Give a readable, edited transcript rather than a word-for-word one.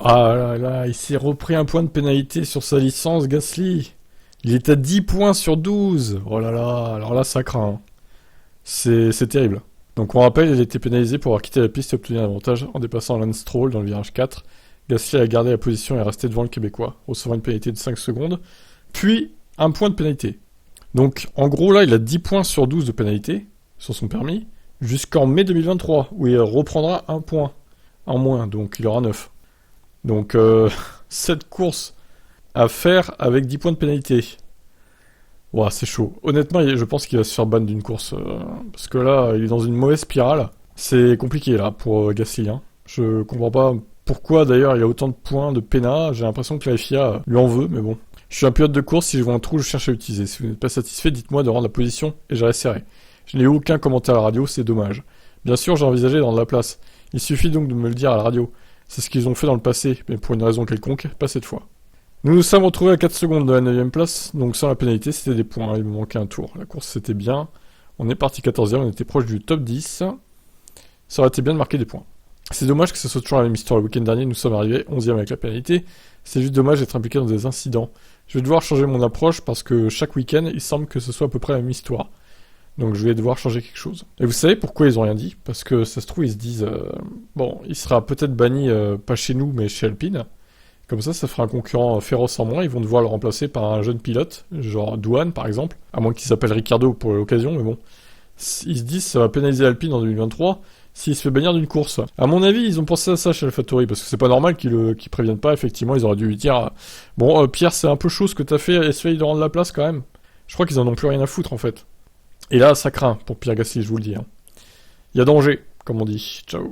Ah là là, il s'est repris un point de pénalité sur sa licence, Gasly. Il est à 10 points sur 12. Oh là là, alors là, ça craint, hein. C'est terrible. Donc on rappelle, il a été pénalisé pour avoir quitté la piste et obtenu un avantage en dépassant Lance Stroll dans le virage 4. Gasly a gardé la position et est resté devant le Québécois, recevant une pénalité de 5 secondes, puis un point de pénalité. Donc en gros là, il a 10 points sur 12 de pénalité sur son permis, jusqu'en mai 2023, où il reprendra un point en moins, donc il aura 9. Donc cette course à faire avec 10 points de pénalité. Ouah, c'est chaud. Honnêtement, je pense qu'il va se faire ban d'une course. Parce que là, il est dans une mauvaise spirale. C'est compliqué là pour Gasly, hein. Je comprends pas pourquoi d'ailleurs il a autant de points de pénat. J'ai l'impression que la FIA lui en veut, mais bon. Je suis un pilote de course, si je vois un trou, je cherche à l'utiliser. Si vous n'êtes pas satisfait, dites-moi de rendre la position et je serré. Je n'ai eu aucun commentaire à la radio, c'est dommage. Bien sûr, j'ai envisagé de rendre la place. Il suffit donc de me le dire à la radio. C'est ce qu'ils ont fait dans le passé, mais pour une raison quelconque, pas cette fois. Nous nous sommes retrouvés à 4 secondes de la 9ème place, donc sans la pénalité, c'était des points, il me manquait un tour. La course c'était bien, on est parti 14ème, on était proche du top 10. Ça aurait été bien de marquer des points. C'est dommage que ce soit toujours la même histoire. Le week-end dernier, nous sommes arrivés 11ème avec la pénalité. C'est juste dommage d'être impliqué dans des incidents. Je vais devoir changer mon approche parce que chaque week-end, il semble que ce soit à peu près la même histoire. Donc je vais devoir changer quelque chose. Et vous savez pourquoi ils ont rien dit? Parce que ça se trouve, ils se disent, bon, il sera peut-être banni, pas chez nous, mais chez Alpine. Comme ça fera un concurrent féroce en moins, ils vont devoir le remplacer par un jeune pilote, genre Douane par exemple, à moins qu'il s'appelle Ricardo pour l'occasion, mais bon. Ils se disent ça va pénaliser Alpine en 2023 s'il se fait bannir d'une course. À mon avis, ils ont pensé à ça chez AlphaTauri, parce que c'est pas normal qu'ils préviennent pas, effectivement, ils auraient dû lui dire bon, Pierre, c'est un peu chaud ce que t'as fait, essaye de rendre la place quand même. Je crois qu'ils en ont plus rien à foutre en fait. Et là, ça craint pour Pierre Gasly, je vous le dis, hein. Il y a danger, comme on dit. Ciao.